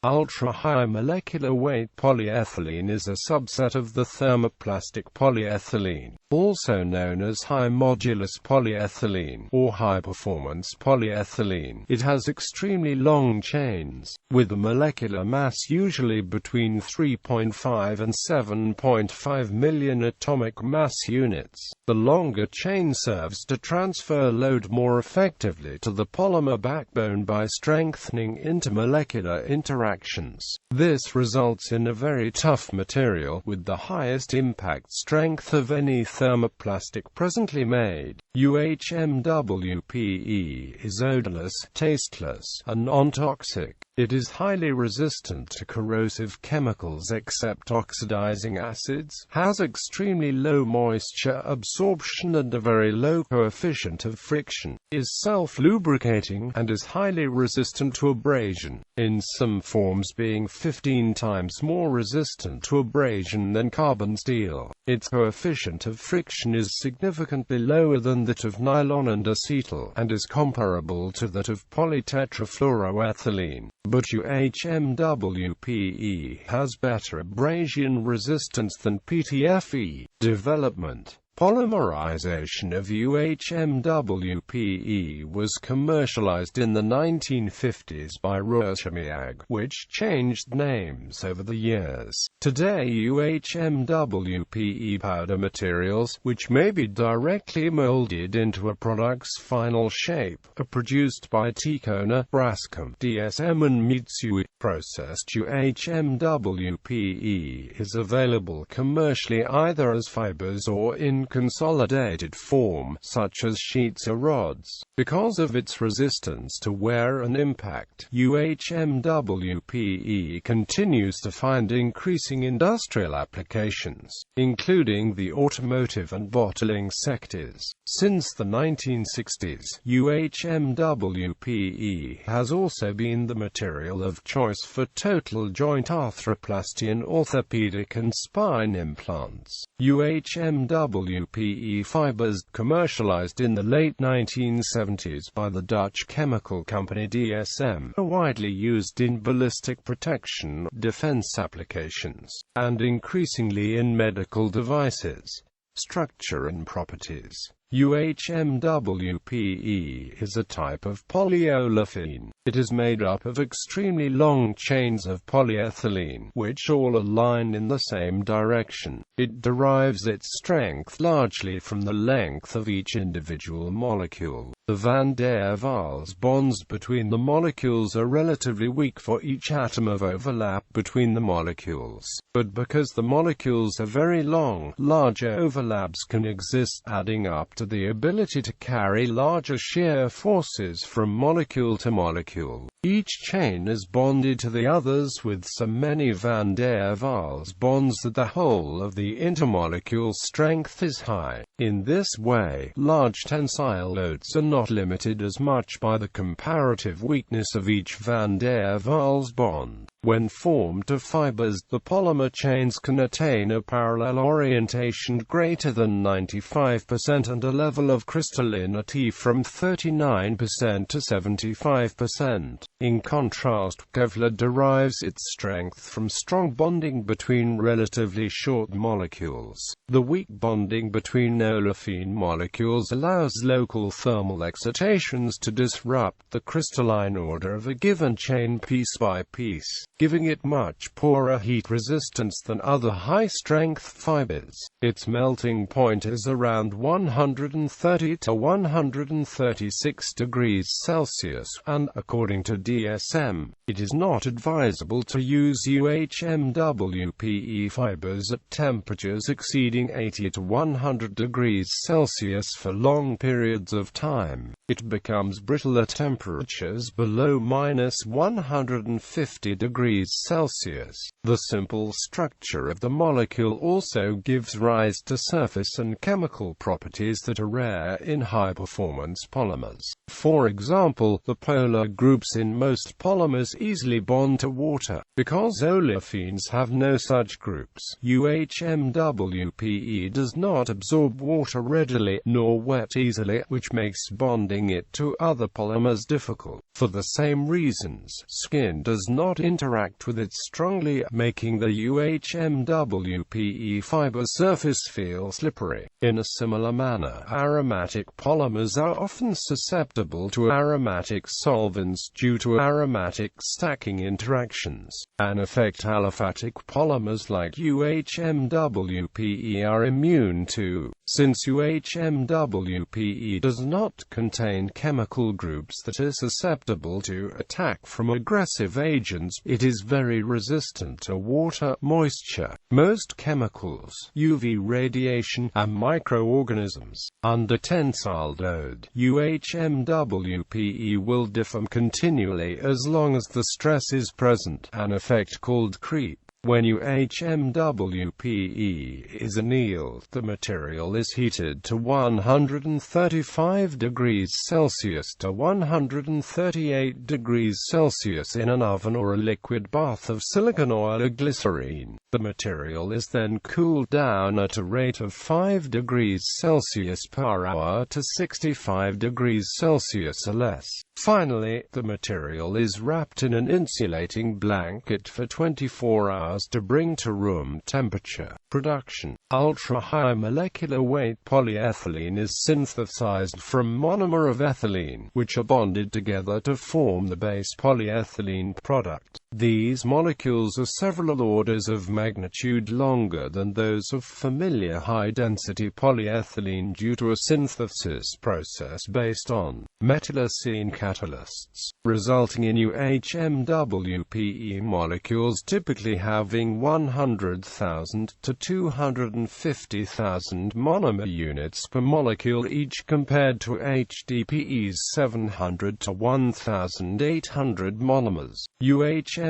Ultra-high molecular weight polyethylene is a subset of the thermoplastic polyethylene, also known as high-modulus polyethylene, or high-performance polyethylene. It has extremely long chains, with a molecular mass usually between 3.5 and 7.5 million atomic mass units. The longer chain serves to transfer load more effectively to the polymer backbone by strengthening intermolecular interactions. This results in a very tough material with the highest impact strength of any thermoplastic presently made. UHMWPE is odorless, tasteless, and non-toxic. It is highly resistant to corrosive chemicals except oxidizing acids, has extremely low moisture absorption and a very low coefficient of friction, is self-lubricating, and is highly resistant to abrasion, in some forms being 15 times more resistant to abrasion than carbon steel. Its coefficient of friction is significantly lower than that of nylon and acetal, and is comparable to that of polytetrafluoroethylene. But UHMWPE has better abrasion resistance than PTFE. Development. Polymerization of UHMWPE was commercialized in the 1950s by Archery, which changed names over the years. Today UHMWPE powder materials, which may be directly molded into a product's final shape, are produced by Tikona, Braskem, DSM and Mitsui. Processed UHMWPE is available commercially either as fibers or in consolidated form, such as sheets or rods. Because of its resistance to wear and impact, UHMWPE continues to find increasing industrial applications, including the automotive and bottling sectors. Since the 1960s, UHMWPE has also been the material of choice for total joint arthroplasty and orthopedic and spine implants. UHMWPE fibers, commercialized in the late 1970s by the Dutch chemical company DSM, are widely used in ballistic protection, defense applications, and increasingly in medical devices. Structure and properties. UHMWPE is a type of polyolefin. It is made up of extremely long chains of polyethylene, which all align in the same direction. It derives its strength largely from the length of each individual molecule. The van der Waals bonds between the molecules are relatively weak for each atom of overlap between the molecules. But because the molecules are very long, larger overlaps can exist, adding up to the ability to carry larger shear forces from molecule to molecule. Each chain is bonded to the others with so many van der Waals bonds that the whole of the intermolecular strength is high. In this way, large tensile loads are not limited as much by the comparative weakness of each van der Waals bond. When formed of fibers, the polymer chains can attain a parallel orientation greater than 95% and a level of crystallinity from 39% to 75%. In contrast, Kevlar derives its strength from strong bonding between relatively short molecules. The weak bonding between olefin molecules allows local thermal excitations to disrupt the crystalline order of a given chain piece by piece, giving it much poorer heat resistance than other high-strength fibers. Its melting point is around 130 to 136 degrees Celsius, and, according to DSM, it is not advisable to use UHMWPE fibers at temperatures exceeding 80 to 100 degrees Celsius for long periods of time. It becomes brittle at temperatures below -150 degrees Celsius. The simple structure of the molecule also gives rise to surface and chemical properties that are rare in high-performance polymers. For example, the polar groups in most polymers easily bond to water. Because olefins have no such groups, UHMWPE does not absorb water readily, nor wet easily, which makes bonding it to other polymers difficult. For the same reasons, skin does not interact with it strongly, making the UHMWPE fiber surface feel slippery. In a similar manner, aromatic polymers are often susceptible to aromatic solvents due to aromatic stacking interactions. An effect aliphatic polymers like UHMWPE are immune to. Since UHMWPE does not contain chemical groups that are susceptible to attack from aggressive agents, it is very resistant to water, moisture, most chemicals, UV radiation, and microorganisms. Under tensile load, UHMWPE will deform continually as long as the stress is present, an effect called creep. When UHMWPE is annealed, the material is heated to 135 degrees Celsius to 138 degrees Celsius in an oven or a liquid bath of silicon oil or glycerine. The material is then cooled down at a rate of 5 degrees Celsius per hour to 65 degrees Celsius or less. Finally, the material is wrapped in an insulating blanket for 24 hours to bring to room temperature. Production. Ultra-high molecular weight polyethylene is synthesized from monomer of ethylene, which are bonded together to form the base polyethylene product. These molecules are several orders of magnitude longer than those of familiar high-density polyethylene due to a synthesis process based on metallocene catalysts, resulting in UHMWPE molecules typically having 100,000 to 250,000 monomer units per molecule each, compared to HDPE's 700 to 1,800 monomers. UHMWPE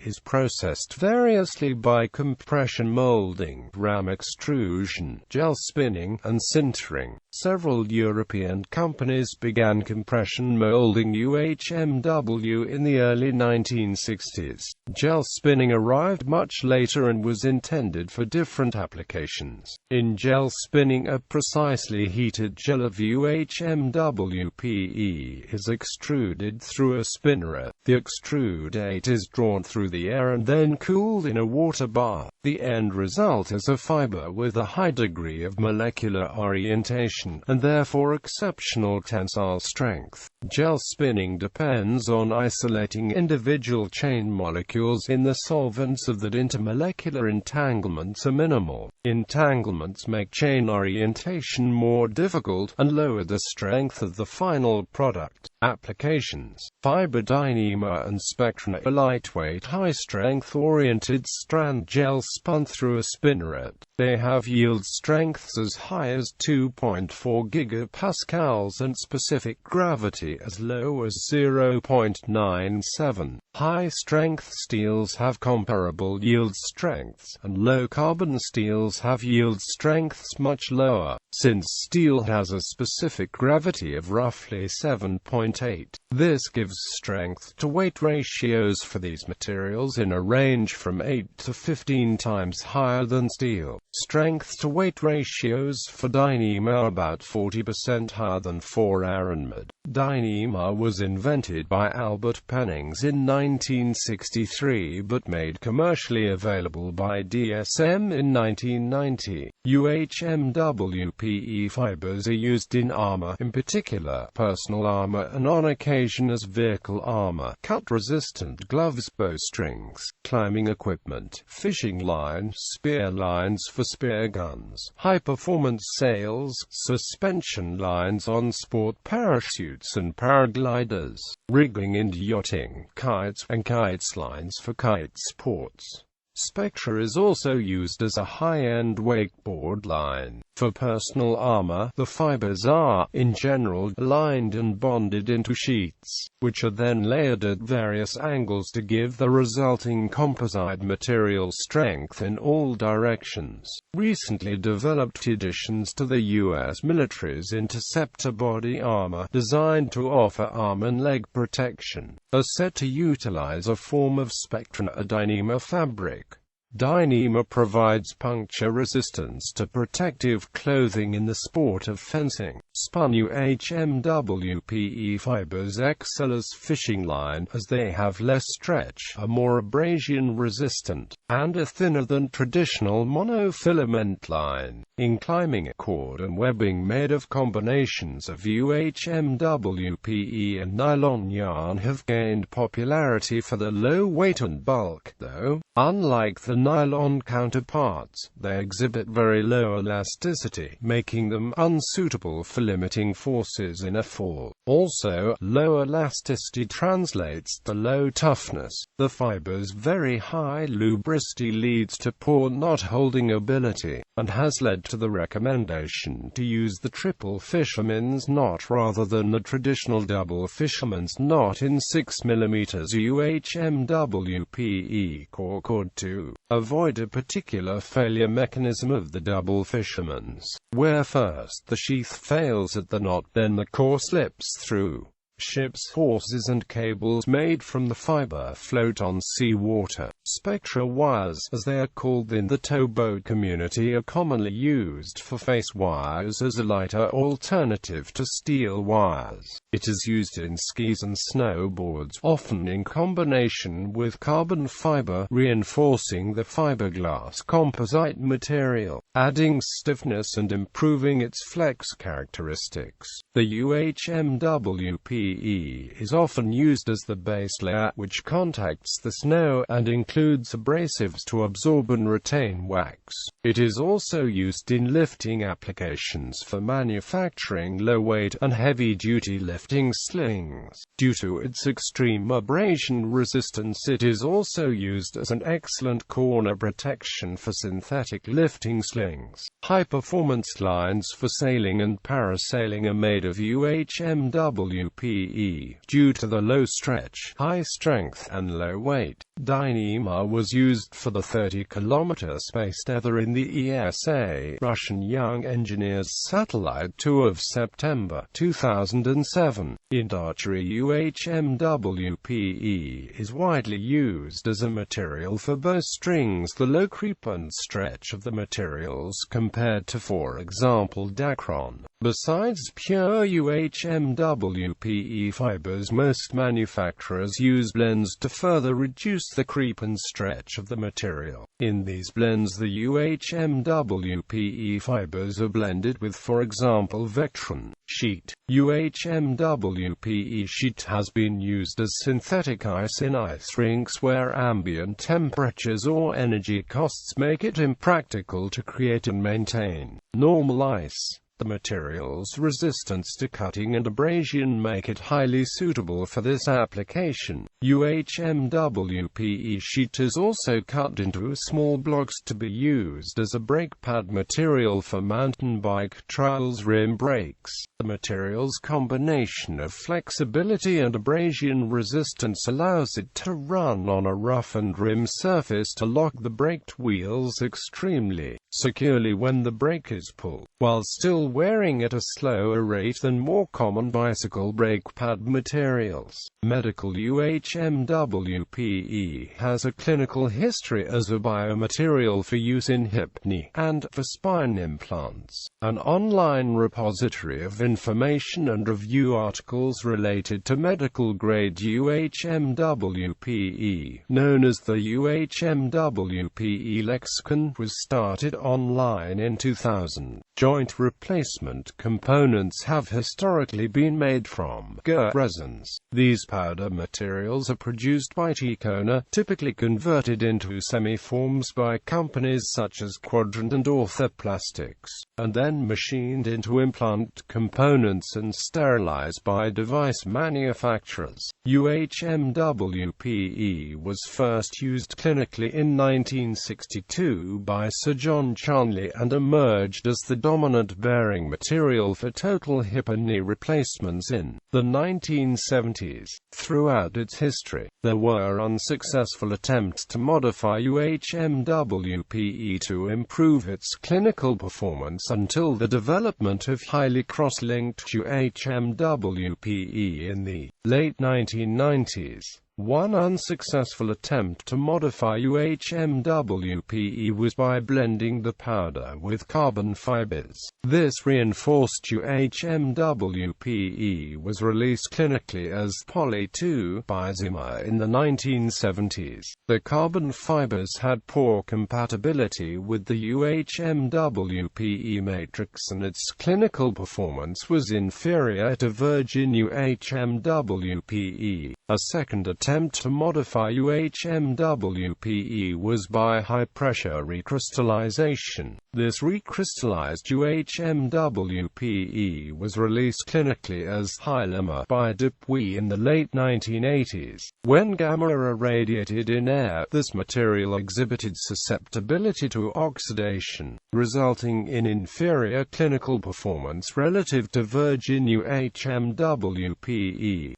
is processed variously by compression molding, ram extrusion, gel spinning, and sintering. Several European companies began compression molding UHMW in the early 1960s. Gel spinning arrived much later and was intended for different applications. In gel spinning, a precisely heated gel of UHMWPE is extruded through a spinneret. The extrudate is drawn through the air and then cooled in a water bath. The end result is a fiber with a high degree of molecular orientation, and therefore exceptional tensile strength. Gel spinning depends on isolating individual chain molecules in the solvent so that intermolecular entanglements are minimal. Entanglements make chain orientation more difficult, and lower the strength of the final product. Applications. Fiber Dyneema and Spectra, a lightweight, high-strength oriented strand gel spun through a spinneret. They have yield strengths as high as 2.4 gigapascals and specific gravity as low as 0.97. High-strength steels have comparable yield strengths, and low-carbon steels have yield strengths much lower. Since steel has a specific gravity of roughly 7.8, this gives strength-to-weight ratios for these materials in a range from 8 to 15 times higher than steel. Strength-to-weight ratios for Dyneema are about 40% higher than for aramid. Dyneema was invented by Albert Pennings in 1963 but made commercially available by DSM in 1990. UHMWPE fibers are used in armor, in particular personal armor, and on occasion as vehicle armor, cut-resistant gloves, bowstrings, climbing equipment, fishing lines, spear lines for spear guns, high-performance sails, suspension lines on sport parachutes and paragliders, rigging and yachting, kites, and kites lines for kite sports. Spectra is also used as a high-end wakeboard line. For personal armor, the fibers are, in general, aligned and bonded into sheets, which are then layered at various angles to give the resulting composite material strength in all directions. Recently developed additions to the U.S. military's interceptor body armor, designed to offer arm and leg protection, are said to utilize a form of Dyneema fabric. Dyneema provides puncture resistance to protective clothing in the sport of fencing. Spun UHMWPE fibers excel as fishing line, as they have less stretch, are more abrasion resistant, and are thinner than traditional monofilament line. In climbing, cord and webbing made of combinations of UHMWPE and nylon yarn have gained popularity for their low weight and bulk, though, unlike the nylon counterparts, they exhibit very low elasticity, making them unsuitable for limiting forces in a fall. Also, low elasticity translates to low toughness. The fiber's very high lubricity leads to poor knot-holding ability, and has led to the recommendation to use the triple fisherman's knot rather than the traditional double fisherman's knot in 6mm UHMWPE cord to avoid a particular failure mechanism of the double fisherman's, where first the sheath fails at the knot, then the core slips through. Ships, hawsers and cables made from the fiber float on sea water. Spectra wires, as they are called in the towboat community, are commonly used for face wires as a lighter alternative to steel wires. It is used in skis and snowboards, often in combination with carbon fiber, reinforcing the fiberglass composite material, adding stiffness and improving its flex characteristics. The UHMWPE is often used as the base layer, which contacts the snow and includes abrasives to absorb and retain wax. It is also used in lifting applications for manufacturing low-weight and heavy-duty lifting slings. Due to its extreme abrasion resistance, it is also used as an excellent corner protection for synthetic lifting slings. High-performance lines for sailing and parasailing are made of UHMWPE due to the low stretch, high strength, and low weight. Dyneema was used for the 30-kilometer space tether in the ESA Russian young engineers satellite tour of September 2007. In archery, UHMWPE is widely used as a material for bowstrings. The low creep and stretch of the materials compared to, for example, Dacron. Besides pure UHMWPE fibers, most manufacturers use blends to further reduce the creep and stretch of the material. In these blends, the UHMWPE fibers are blended with, for example, Vectron sheet. UHMWPE sheet has been used as synthetic ice in ice rinks where ambient temperatures or energy costs make it impractical to create and maintain normal ice. The material's resistance to cutting and abrasion make it highly suitable for this application. UHMWPE sheet is also cut into small blocks to be used as a brake pad material for mountain bike trials rim brakes. The material's combination of flexibility and abrasion resistance allows it to run on a roughened rim surface to lock the braked wheels extremely securely when the brake is pulled, while still wearing at a slower rate than more common bicycle brake pad materials. Medical UHMWPE has a clinical history as a biomaterial for use in hip, knee, and for spine implants. An online repository of information and review articles related to medical-grade UHMWPE, known as the UHMWPE lexicon, was started online in 2000. Joint replacement components have historically been made from resins. These powder materials are produced by Ticona, typically converted into semi-forms by companies such as Quadrant and Orthoplastics, and then machined into implant components and sterilized by device manufacturers. UHMWPE was first used clinically in 1962 by Sir John Charnley and emerged as the dominant dominant bearing material for total hip and knee replacements in the 1970s. Throughout its history, there were unsuccessful attempts to modify UHMWPE to improve its clinical performance until the development of highly cross-linked UHMWPE in the late 1990s. One unsuccessful attempt to modify UHMWPE was by blending the powder with carbon fibers. This reinforced UHMWPE was released clinically as poly-2-bisomer in the 1970s. The carbon fibers had poor compatibility with the UHMWPE matrix and its clinical performance was inferior to virgin UHMWPE. A second attempt to modify UHMWPE was by high-pressure recrystallization. This recrystallized UHMWPE was released clinically as polymer by DuPuis in the late 1980s. When gamma irradiated in air, this material exhibited susceptibility to oxidation, resulting in inferior clinical performance relative to virgin UHMWPE.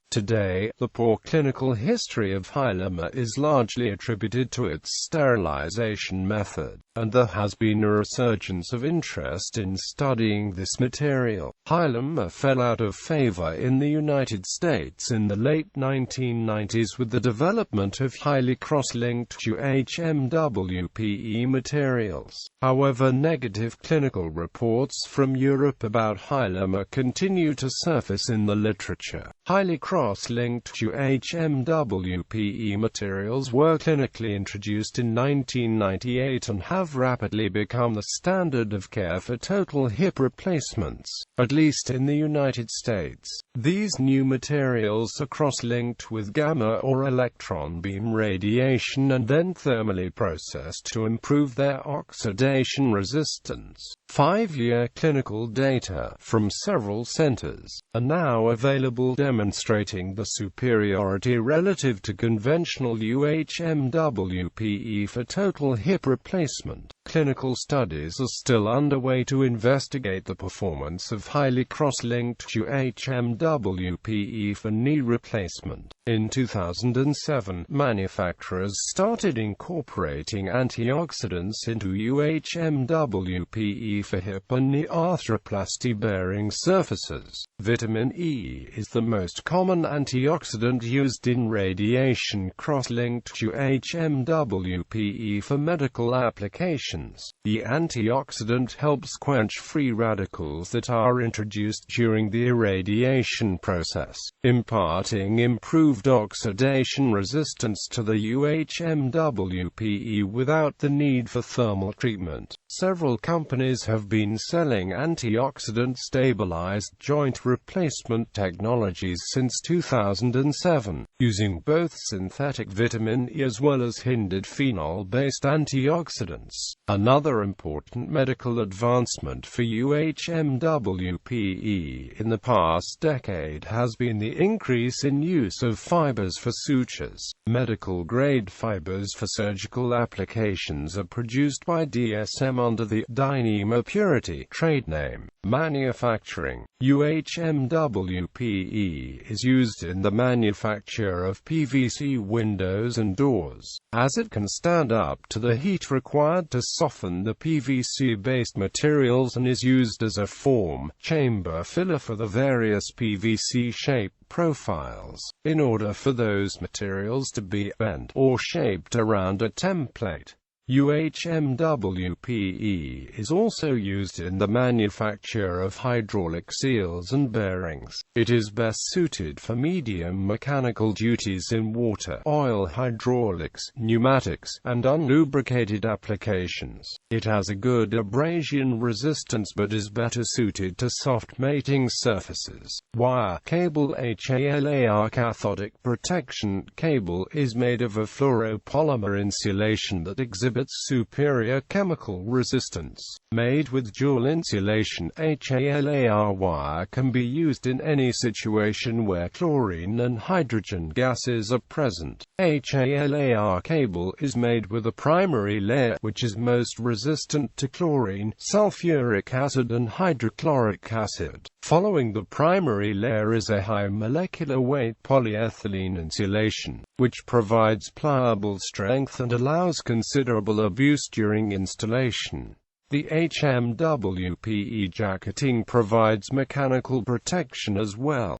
Today, the poor clinical history of polymer is largely attributed to its sterilization method, and there has been a resurgence of interest in studying this material. Polymer fell out of favor in the United States in the late 1990s with the development of highly cross-linked UHMWPE materials. However, negative clinical reports from Europe about polymer continue to surface in the literature. Highly cross-linked UHMWPE materials were clinically introduced in 1998 and have rapidly become the standard of care for total hip replacements, at least in the United States. These new materials are cross-linked with gamma or electron beam radiation and then thermally processed to improve their oxidation resistance. 5-year clinical data from several centers are now available demonstrating the superiority relative to conventional UHMWPE for total hip replacement. Clinical studies are still underway to investigate the performance of highly cross-linked UHMWPE for knee replacement. In 2007, manufacturers started incorporating antioxidants into UHMWPE for hip and knee arthroplasty-bearing surfaces. Vitamin E is the most common antioxidant used in radiation cross-linked UHMWPE for medical applications. The antioxidant helps quench free radicals that are introduced during the irradiation process, imparting improved oxidation resistance to the UHMWPE without the need for thermal treatment. Several companies have been selling antioxidant-stabilized joint replacement technologies since 2007, using both synthetic vitamin E as well as hindered phenol-based antioxidants. Another important medical advancement for UHMWPE in the past decade has been the increase in use of fibers for sutures. Medical-grade fibers for surgical applications are produced by DSM under the Dyneema Purity trade name. Manufacturing UHMWPE is used in the manufacture of PVC windows and doors, as it can stand up to the heat required to soften the PVC-based materials and is used as a form chamber filler for the various PVC shape profiles, in order for those materials to be bent or shaped around a template. UHMWPE is also used in the manufacture of hydraulic seals and bearings. It is best suited for medium mechanical duties in water, oil hydraulics, pneumatics, and unlubricated applications. It has a good abrasion resistance but is better suited to soft mating surfaces. Wire cable HALAR cathodic protection cable is made of a fluoropolymer insulation that exhibits exhibits superior chemical resistance. Made with dual insulation, HALAR wire can be used in any situation where chlorine and hydrogen gases are present. HALAR cable is made with a primary layer, which is most resistant to chlorine, sulfuric acid and hydrochloric acid. Following the primary layer is a high molecular weight polyethylene insulation, which provides pliable strength and allows considerable abuse during installation. The UHMWPE jacketing provides mechanical protection as well.